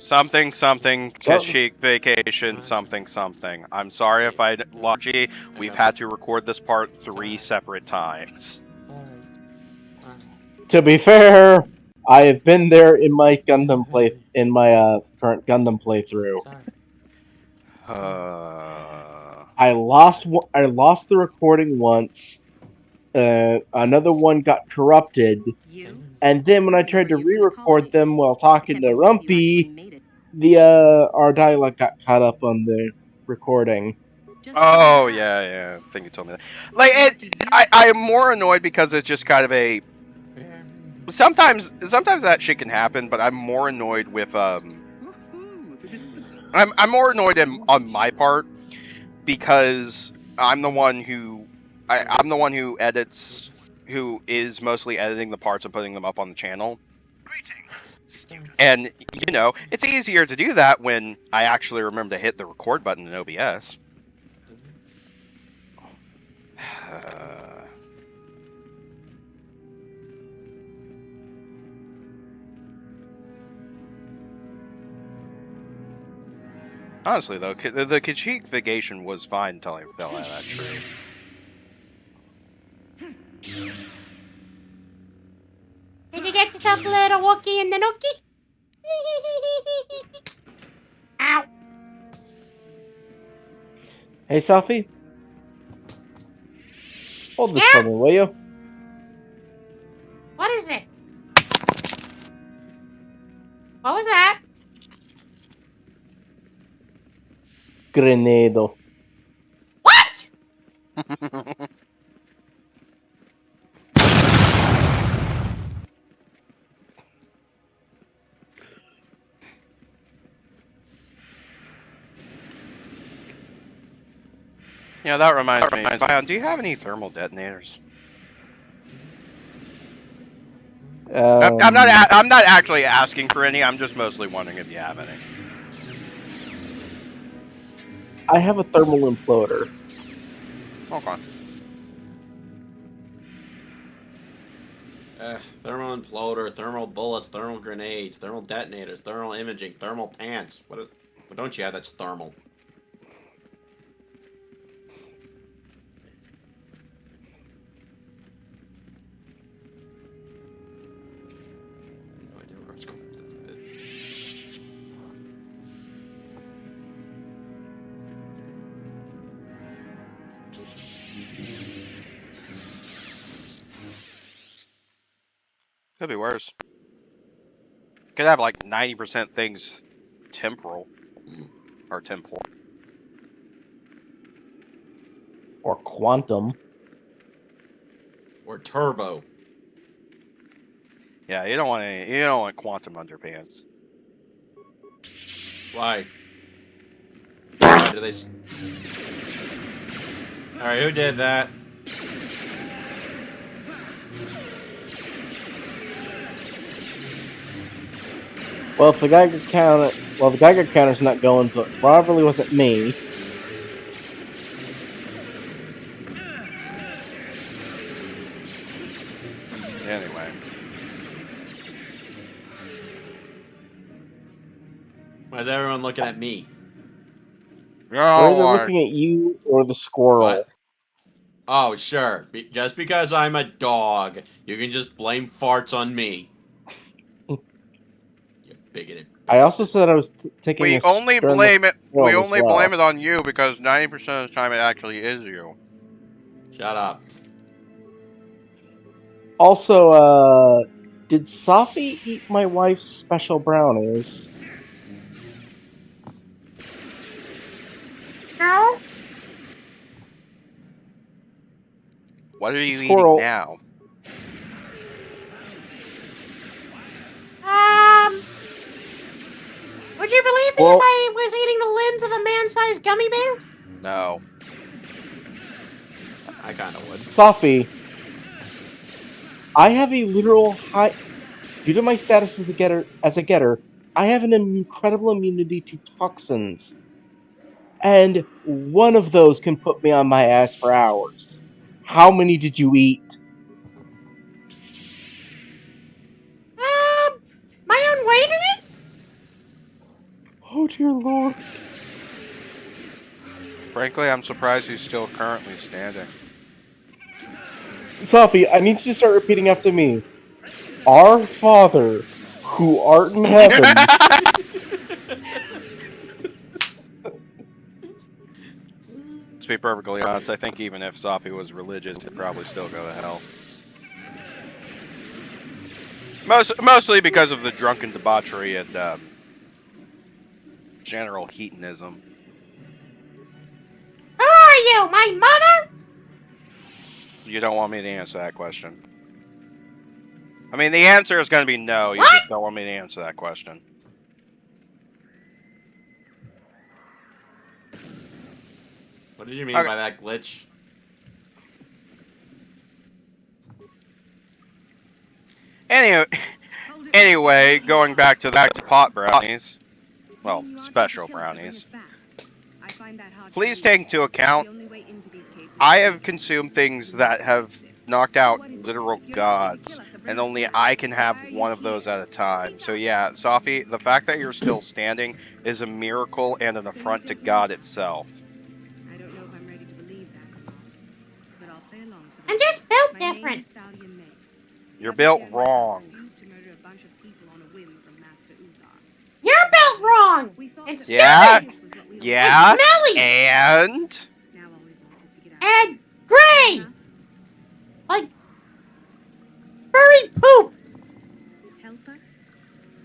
Something, something, So- Kashyyyk vacation, something, something. I'm sorry if I lost you. We've had to record this part 3 separate times. To be fair, I have been there in my Gundam current Gundam playthrough. I lost the recording once. Another one got corrupted, and then when I tried to re-record them while talking to Rumpy, our dialogue got caught up on the recording. Oh yeah, I think you told me that. Like, I'm more annoyed because it's just kind of a. Sometimes that shit can happen, but I'm more annoyed with I'm more annoyed on my part because I'm the one who I'm the one who edits, who is mostly editing the parts and putting them up on the channel. And it's easier to do that when I actually remember to hit the record button in OBS. Honestly, though, the Kashyyyk vacation was fine until I fell out of that tree. Did you get yourself a little Wookie in the nookie? Ow. Hey, Selfie, hold this for me, will you? What is it? What was that? Grenado. What? Yeah, that reminds me. Zion, do you have any thermal detonators? I'm not actually asking for any. I'm just mostly wondering if you have any. I have a thermal imploder. Okay. Thermal imploder, thermal bullets, thermal grenades, thermal detonators, thermal imaging, thermal pants. What don't you have that's thermal? No idea where I was going with this bit. Could be worse. Could have like 90% things temporal. Or temporal. Or quantum. Or turbo. Yeah, you don't want quantum underpants. Why? Why do they? All right, who did that? Well, if the Geiger counter, the Geiger counter's not going, so it probably wasn't me. Anyway. Why is everyone looking at me? We're either looking at you or the squirrel. What? Oh, sure. Just because I'm a dog, you can just blame farts on me. You bigoted bastard. I also said I was taking We a only stern blame it. look We as only well. blame it on you because 90% of the time it actually is you. Shut up. Also, did Safi eat my wife's special brownies? No. What are you Squirrel. eating now? Would you believe me if I was eating the limbs of a man-sized gummy bear? No. I kind of would. Safi, I have a literal high. Due to my status as a getter, I have an incredible immunity to toxins. And one of those can put me on my ass for hours. How many did you eat? My own weight in it? dear lord. Frankly, I'm surprised he's still currently standing. Sophie, I need you to start repeating after me. Our Father, who art in heaven. To be perfectly honest, I think even if Sophie was religious, he'd probably still go to hell. Mostly because of the drunken debauchery and general hedonism. Who are you, my mother? You don't want me to answer that question. I mean, the answer is going to be no. You What? just don't want me to answer that question. What did you mean Okay. by that glitch? Anyway, going back to pot brownies. Well, special brownies. Please take into account, I have consumed things that have knocked out literal gods, and only I can have one of those at a time. So yeah, Sophie, the fact that you're still standing is a miracle and an affront to God itself. I don't know if I'm ready to believe that, but I'll play along for the I'm just built My name different. is Stallion May. You're built wrong. Refused to murder a bunch of people on a whim from Master Uthar. You're built wrong. We thought It's that Yeah, stupid. was what we all yeah, It's smelly. and... Now all we want is to get out. And gray. Like furry poop. Help us?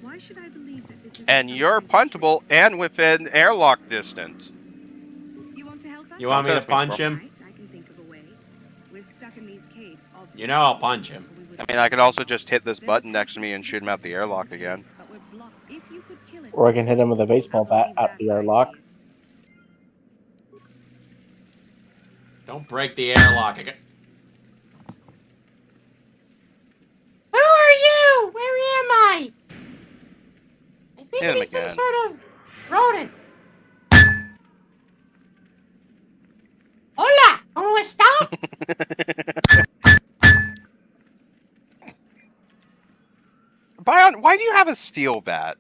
Why should I believe that this is And you're punchable and within airlock distance. You want to help us? You want me to Don't touch me, punch bro. him? Right, I can think of a way. We're stuck in these caves. You know I'll punch him. I mean, I could also just hit this button next to me and shoot him out the airlock again. Or I can hit him with a baseball bat out the airlock. Don't break the airlock again. Who are you? Where am I? I seem Hit to him be some again. sort of rodent. Hola, ¿cómo está? Bion, why do you have a steel bat?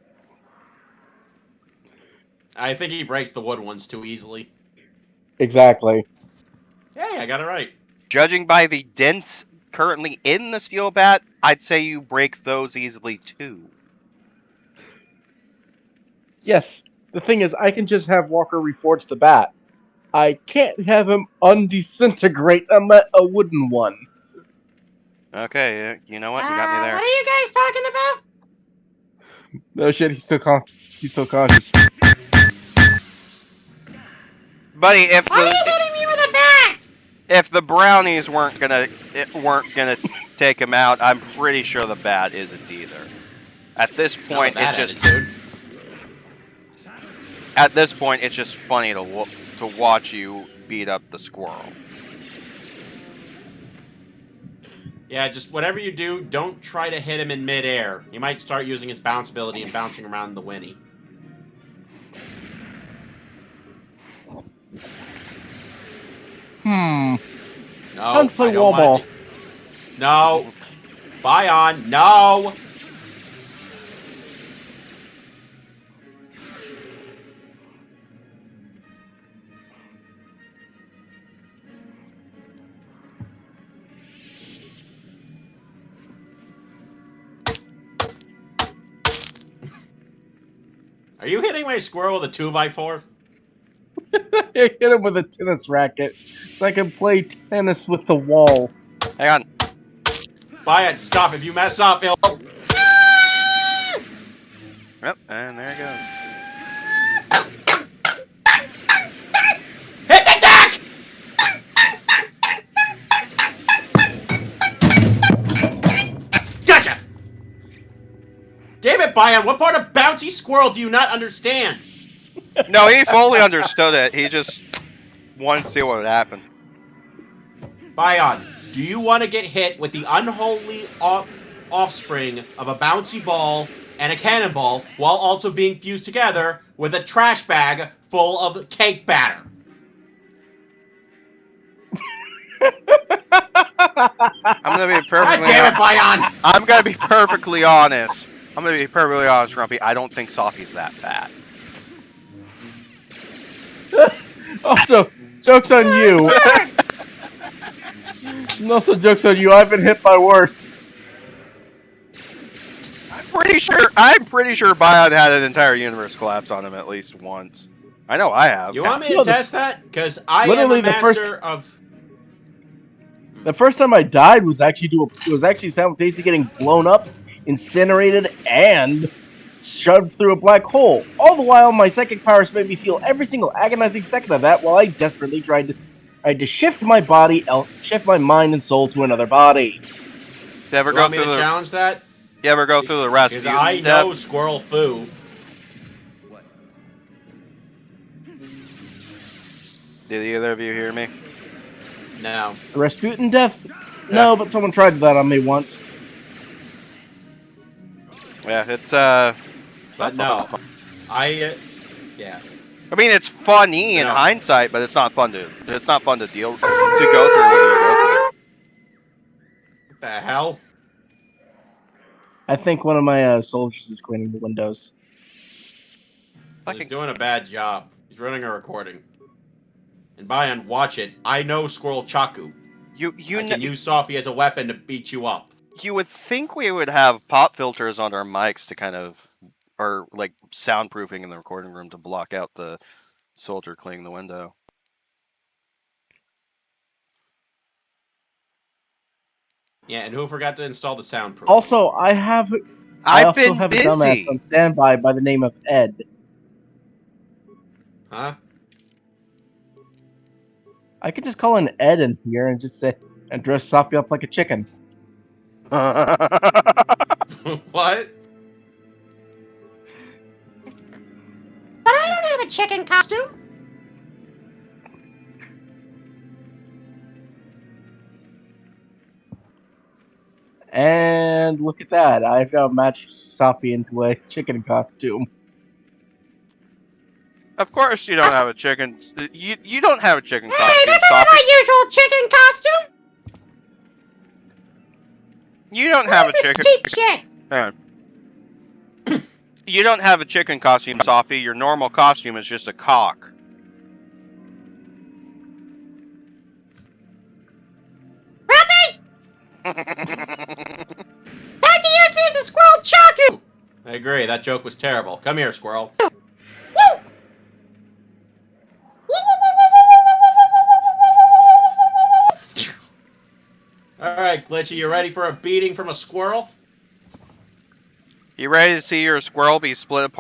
I think he breaks the wood ones too easily. Exactly. Hey, I got it right. Judging by the dents currently in the steel bat, I'd say you break those easily too. Yes, the thing is, I can just have Walker reforge the bat. I can't have him undisintegrate a wooden one. Okay, you know what? You got me What there. are you guys talking about? No shit, he's still conscious. Buddy, if Why are you hitting me with a bat? the brownies weren't gonna take him out, I'm pretty sure the bat isn't either. At this Not point, with that it's just attitude. at this point it's just funny to watch you beat up the squirrel. Yeah, just whatever you do, don't try to hit him in midair. He might start using his bounce ability and bouncing around the Winnie. No, Time to play I don't wall want ball. it. No. Bion, no! Are you hitting my squirrel with a 2x4? Hit him with a tennis racket so I can play tennis with the wall. Hang on. Bion, stop. If you mess up, he'll... Yep, and there it goes. Hit the deck! Gotcha! Damn it, Bion, what part of bouncy squirrel do you not understand? No, he fully understood it. He just wanted to see what would happen. Bion, do you want to get hit with the unholy offspring of a bouncy ball and a cannonball while also being fused together with a trash bag full of cake batter? I'm gonna be God perfectly. damn it, Bion! I'm gonna be perfectly honest. Rumpy. I don't think Sophie's that bad. Also, joke's on you. And also, joke's on you. I've been hit by worse. I'm pretty sure Bion had an entire universe collapse on him at least once. I know I have. You want me to No, test that? Because I am a literally master of. the first time I died was actually simultaneously getting blown up, incinerated, and shoved through a black hole. All the while, my psychic powers made me feel every single agonizing second of that, while I desperately tried to shift my mind and soul to another body. You ever You go want me through to the challenge that? Because Rasputin I depth? know Squirrel Foo. Did either of you hear me? No. The Rasputin death? Yeah. No, but someone tried that on me once. Yeah, it's But not no. fun. Yeah. I mean, it's funny in No. hindsight, but it's not fun to go through when you go through it. What the hell? I think one of my soldiers is cleaning the windows. He's doing a bad job. He's running a recording. And Bayan, watch it. I know Squirrel Chaku. You I can use Sophie as a weapon to beat you up. you would think we would have pop filters on our mics to kind of, or like soundproofing in the recording room to block out the soldier cleaning the window. Yeah, and who forgot to install the soundproof? Also, I I've also been have a dumbass busy. on standby by the name of Ed. Huh? I could just call an Ed in here and just say and dress Sophie up like a chicken. What? But I don't have a chicken costume. And look at that. I've now matched Sophie into a chicken costume. Of course, you don't have a chicken. You don't have a chicken Hey, costume, this ain't Sophie. my usual chicken costume. You don't What have is a this chicken. cheap shit? Hang on. You don't have a chicken costume, Sophie. Your normal costume is just a cock. Rabbit! Time to use me as the Squirrel Chaku! I agree, that joke was terrible. Come here, Squirrel. Woo! Alright, Glitchy, you ready for a beating from a squirrel? You ready to see your squirrel be split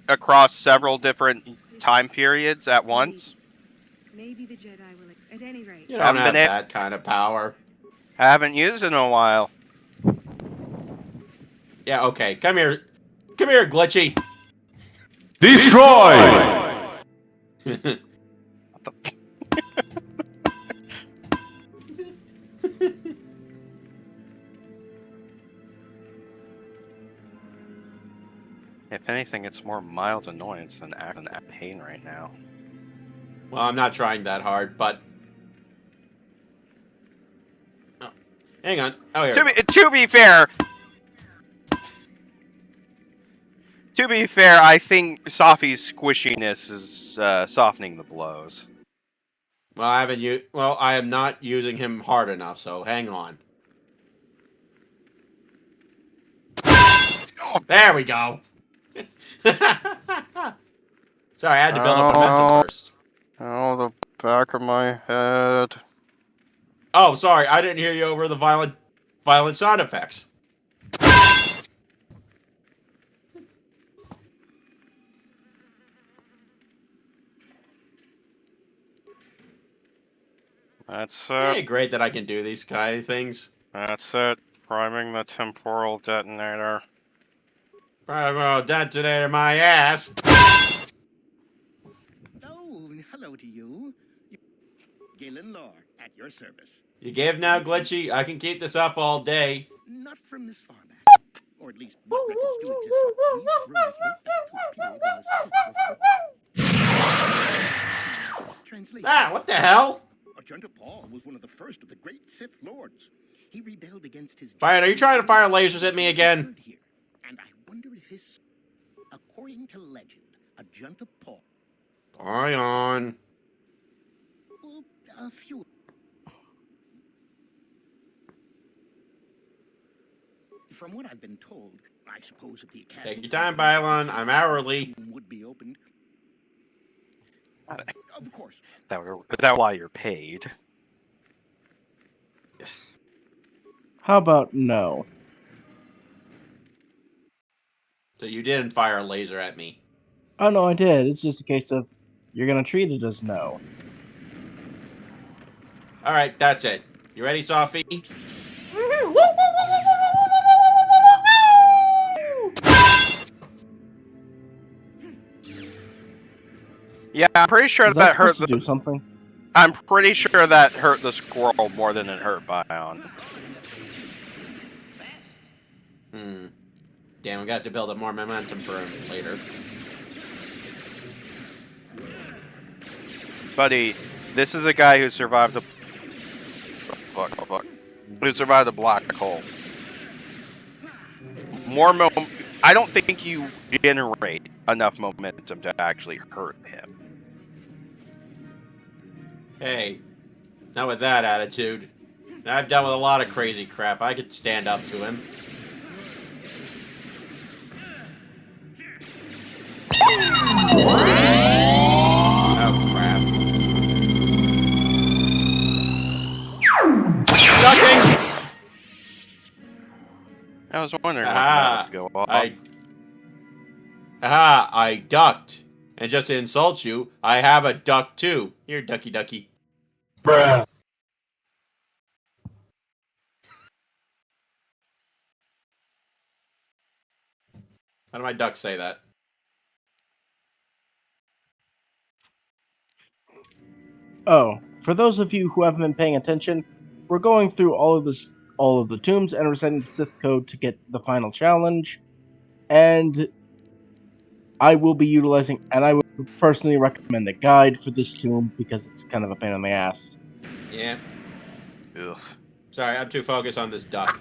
across several different time periods at once? Maybe the Jedi will. At any rate, You don't Haven't have been that kind of power. Haven't used it in a while. Yeah, okay. Come here. Come here, Glitchy. Destroy! If anything, it's more mild annoyance than pain right now. Well, I'm not trying that hard, but... Oh, hang on. Oh, here. To be fair, I think Sophie's squishiness is softening the blows. Well, I am not using him hard enough, so hang on. There we go. Sorry, I had to build up momentum first. Oh, the back of my head. Oh, sorry, I didn't hear you over the violent sound effects. That's Hey, it. great that I can do these kind of things. That's it. Priming the temporal detonator. Bravo, detonator my ass. Oh, hello to you. Galen Lore, at your service. You give now, Glitchy? I can keep this up all day. Not from this far back. Or at least, what records do exist of these ruins date back to a period when the Sith were Translation. Ah, what the hell? Ajunta Paul was one of the first of the great Sith Lords. He rebelled against his... Brian, are you trying to fire lasers at me again? Here, and I wonder if his... According to legend, Ajunta Paul... Ion. Well, a few. From what I've been told, I suppose if the academy... Take your time, Bylon. I'm hourly. ...would be opened. Of course. That why you're paid. How about no? So you didn't fire a laser at me. Oh no, I did. It's just a case of you're gonna treat it as no. Alright, that's it. You ready, Sophie? Yeah, I'm pretty sure Was I that hurt supposed to do something? I'm pretty sure that hurt the squirrel more than it hurt Bion. Damn, we got to build up more momentum for him later. Buddy, this is a guy who survived a who survived a black hole. I don't think you generate enough momentum to actually hurt him. Hey, not with that attitude. I've dealt with a lot of crazy crap. I could stand up to him. Oh, crap. Ducking! I was wondering when that would go off. I ducked. And just to insult you, I have a duck too. Here, ducky ducky. Bruh. How do my ducks say that? Oh, for those of you who haven't been paying attention, we're going through all of the tombs and reciting the Sith code to get the final challenge. And I will be utilizing, and I would personally recommend a guide for this tomb because it's kind of a pain in the ass. Yeah. Ugh. Sorry, I'm too focused on this duck.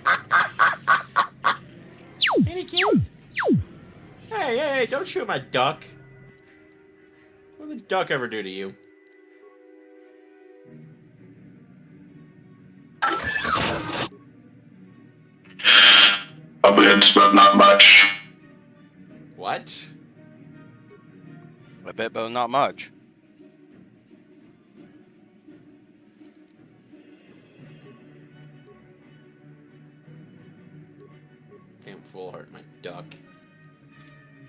Ain't he cute? Hey, don't shoot my duck. What did the duck ever do to you? A bit, but not much. What? A bit, but not much. Can't full heart my duck.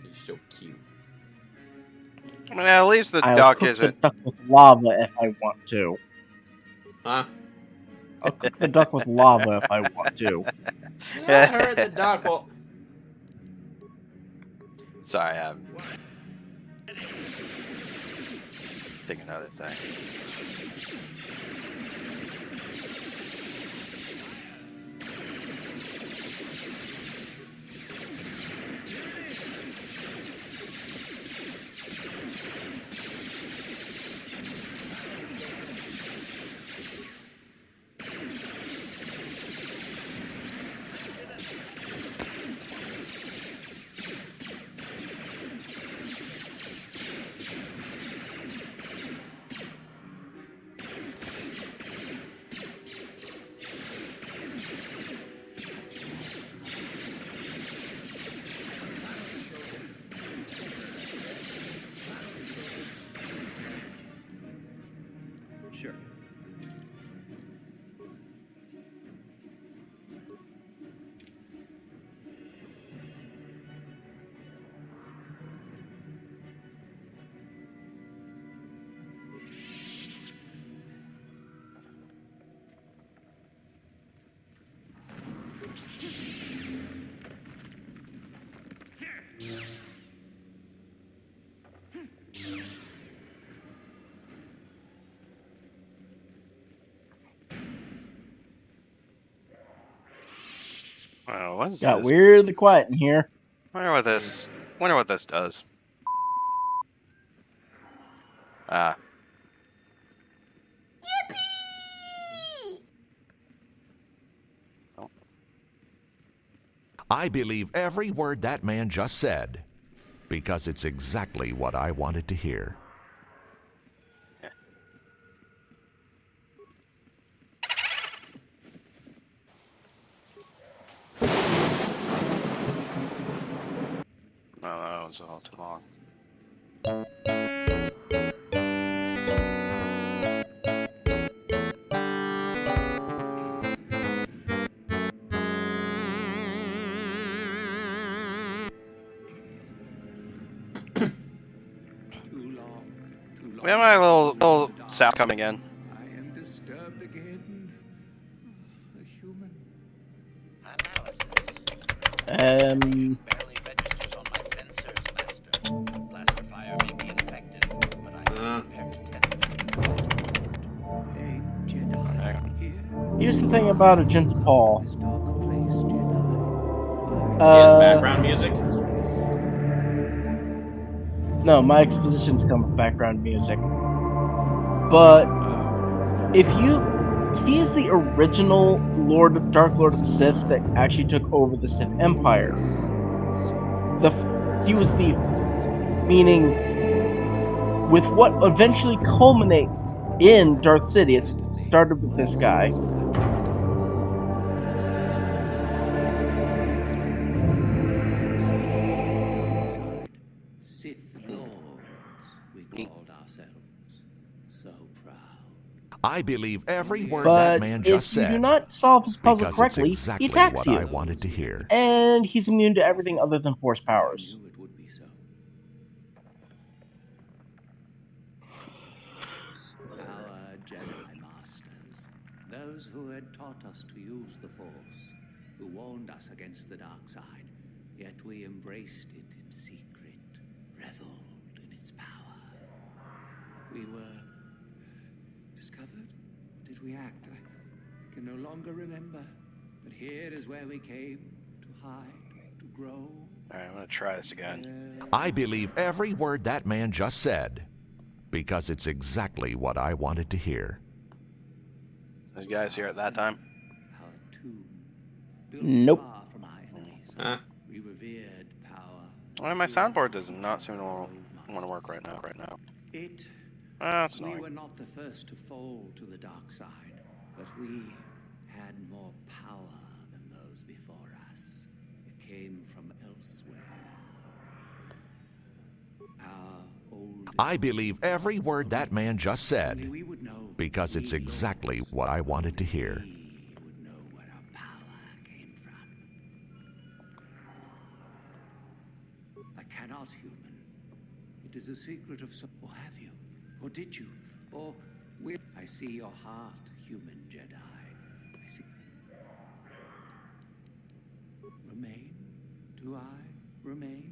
He's so cute. I mean, at least the I'll duck cook isn't. the duck with lava if I want to. Huh? I'll cook the duck with lava if I want to. I heard the duck. Well, Sorry, I'm thinking other things. Sure. Oh, what is Got this? weirdly quiet in here. Wonder what this does. Ah. I believe every word that man just said, because it's exactly what I wanted to hear. was all too long. Too long. We have my little sound coming in. I am disturbed again. A human. Um, Barely registers on my sensors, Master. Classifier may be infected, but I am prepared to test A Jedi here. here's the thing about Agent Paul. This dark place, Jedi. He has background music. No, my expositions come with background music. But if you, he is the original Dark Lord of the Sith that actually took over the Sith Empire. He was the, meaning, with what eventually culminates in Darth Sidious, started with this guy. Sith Lords, we called ourselves. So proud. I believe every word But that man just if you do said. not solve his puzzle Because it's correctly, exactly he attacks what you. I wanted to hear. And he's immune to everything other than force powers. I knew it would be so. Our Jedi Masters, those who had taught us to use the Force, who warned us against the dark side, yet we embraced it in secret, reveled in its power. We were discovered? Or did we act? I can no longer remember. But here is where we came to hide, to grow. Alright, I'm gonna try this again. I believe every word that man just said. Because it's exactly what I wanted to hear. Did you guys hear it that time? Our tomb, built Nope. far from our enemies. Huh? We revered power. Well, my soundboard does not seem to want to work right now. It. That's We annoying. were not the first to fall to the dark side, but we had more power than those before us. It came from elsewhere. Our old. I believe every word that man just Only said. we would know. Because it's exactly what I wanted to hear. We would know where our power came from. I cannot, human. It is a secret of some. Or have you? Or did you? Or will I see your heart, human Jedi? I see. Remain? Do I remain?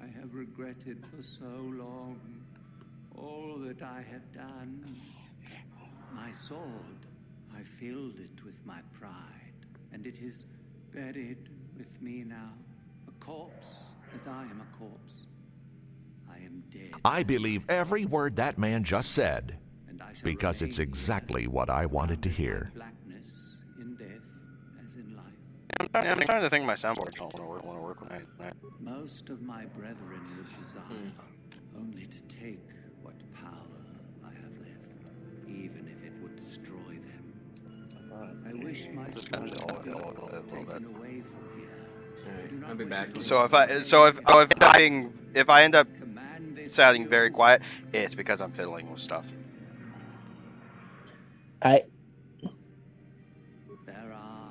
I have regretted for so long all that I have done. My sword, I filled it with my pride, and it is buried with me now. A corpse, as I am a corpse. I am dead. I believe every word that man just said. And I shall Because it's remain exactly here, what I wanted to surrounded by hear. Blackness in death as in life. I'm starting to think my soundboard don't want to work with me. Most of my brethren would desire only to take what power I have left, even if it would destroy them. I wish my Just soul kind of could be a little taken bit. away from here. I do not I'll be wish back. it to So if I end up command this sounding to very you. quiet, it's because I'm fiddling with stuff. There are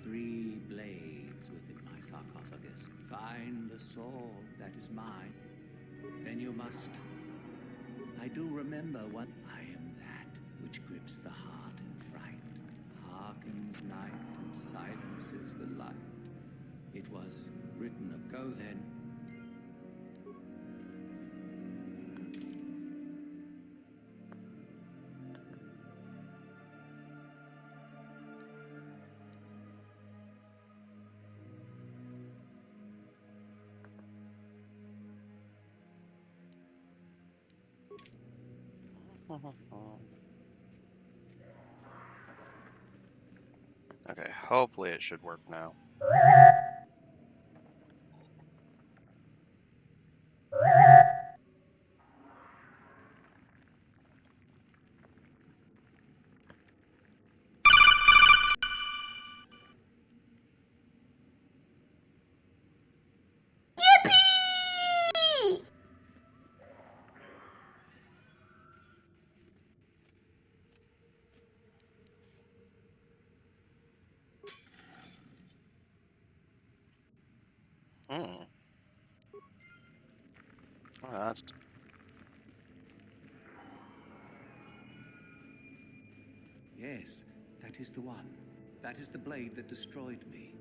3 blades within my sarcophagus. Find the sword that is mine. Then you must. I do remember what I am, that which grips the heart in fright, hearkens night and silences the light. It was written of go then. Okay, hopefully it should work now. That's... Yes, that is the one. That is the blade that destroyed me.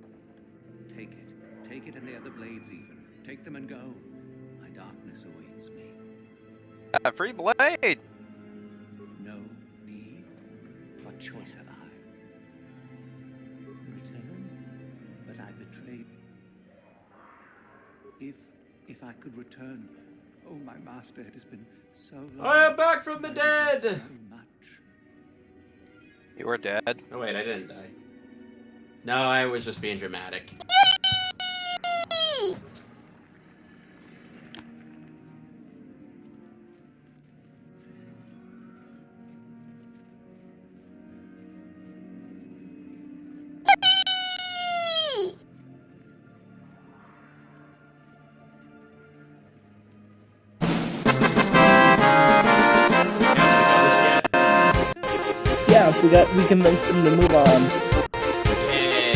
Take it. Take it and the other blades even. Take them and go. My darkness awaits me. A free blade! No need? What choice have I? Return? But I betrayed. If I could return. Oh, my master, it has been so long. I am back from the dead! So much. You were dead. Oh wait, I didn't die. No, I was just being dramatic. Yeah, we convinced him to move on. Yay!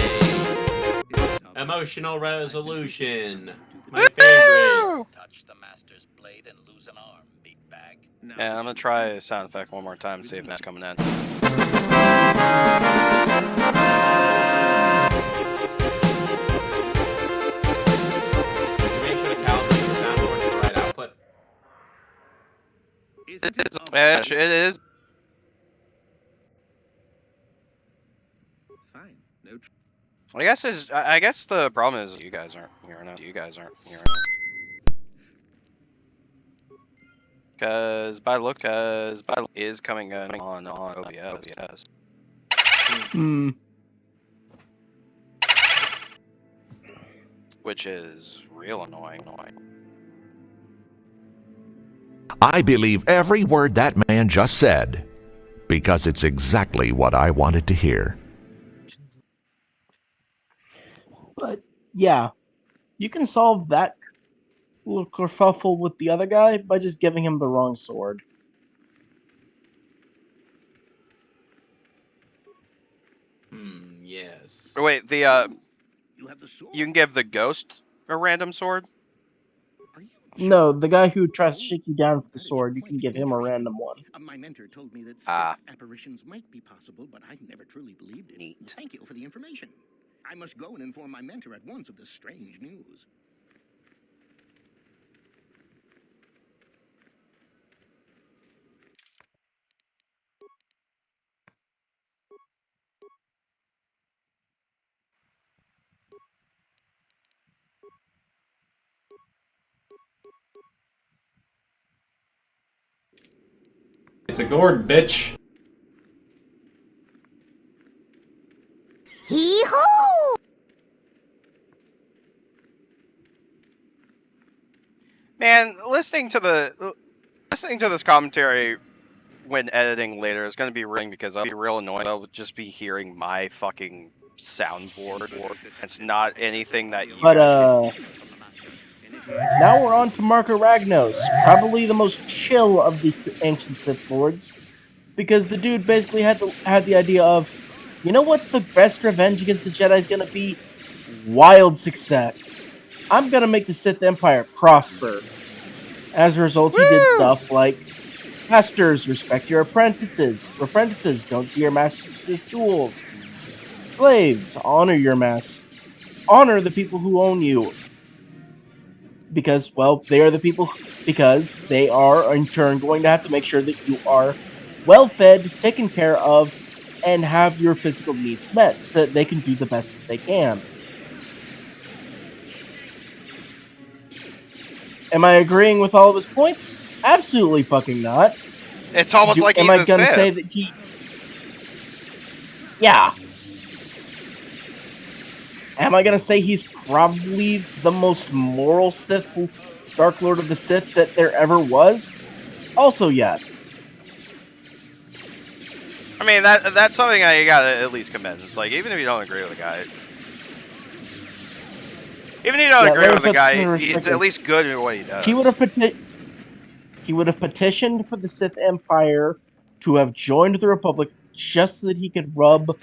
Emotional resolution. My favorite. Touch the master's blade and lose an arm, big bag. Yeah, I'm gonna try a sound effect one more time, see if that's coming in. Make sure to calibrate your soundboard to the right output. It is. Fine. No. I guess the problem is you guys aren't hearing it. Because by look is coming in on OBS. Hmm. Which is real annoying. I believe every word that man just said, because it's exactly what I wanted to hear. But yeah, you can solve that little kerfuffle with the other guy by just giving him the wrong sword. Yes. Wait, You have the sword? you can give the ghost a random sword? Are you No, the guy who tries to shake you down with the sword, you can give him a random one. My mentor told me that Ah. Sith apparitions might be possible, but I never truly believed it. Neat. Thank you for the information. I must go and inform my mentor at once of this strange news. It's a gourd, bitch. Hee-hoo! Man, listening to this commentary when editing later is going to be ringing because I'll be real annoyed. I'll just be hearing my fucking soundboard. It's not anything that you But guys can... now we're on to Marco Ragnos, probably the most chill of the ancient Sith lords, because the dude basically had the idea of, you know what the best revenge against the Jedi is gonna be? Wild success. I'm gonna make the Sith Empire prosper. As a result, he did stuff like, masters, respect your apprentices. Apprentices, don't see your masters as tools. Slaves, honor your masters. Honor the people who own you. Because, well, they are the people, because they are in turn going to have to make sure that you are well fed, taken care of, and have your physical needs met so that they can do the best that they can. Am I agreeing with all of his points? Absolutely fucking not. It's almost like he's am I a gonna Sith. say that he? Yeah. Am I gonna say he's probably the most moral Sith, Dark Lord of the Sith that there ever was? Also, yes. I mean, that's something that you gotta at least commend. It's like, even if you don't agree with the guy... Even if you don't agree with the guy, he's at least good at what he does. He would have petitioned for the Sith Empire to have joined the Republic just so that he could rub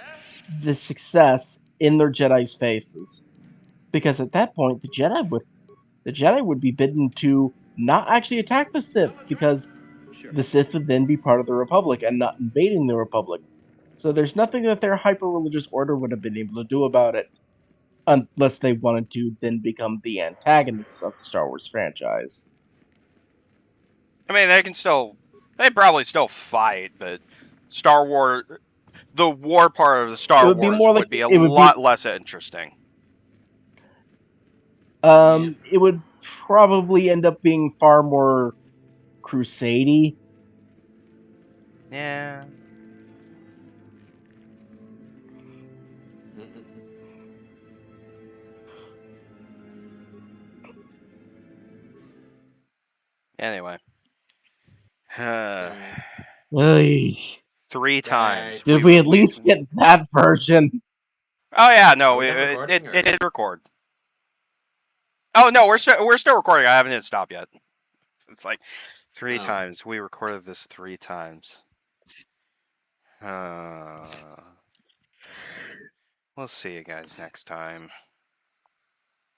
the success in their Jedi's faces. Because at that point, the Jedi would be bidden to not actually attack the Sith, because the Sith would then be part of the Republic and not invading the Republic. So there's nothing that their hyper-religious order would have been able to do about it, unless they wanted to then become the antagonists of the Star Wars franchise. I mean, they probably still fight, but Star Wars, the war part of the It Star would be Wars more like would be a it would be. lot less interesting. It would probably end up being far more crusade-y. Yeah. Anyway. Ay. 3 times. Did we at least get that version? Oh yeah, no, we done it recording, or- did record. Oh no, we're still recording. I haven't hit stop yet. It's like 3 Oh. times. We recorded this 3 times. We'll see you guys next time.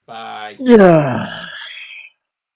Bye. Yeah.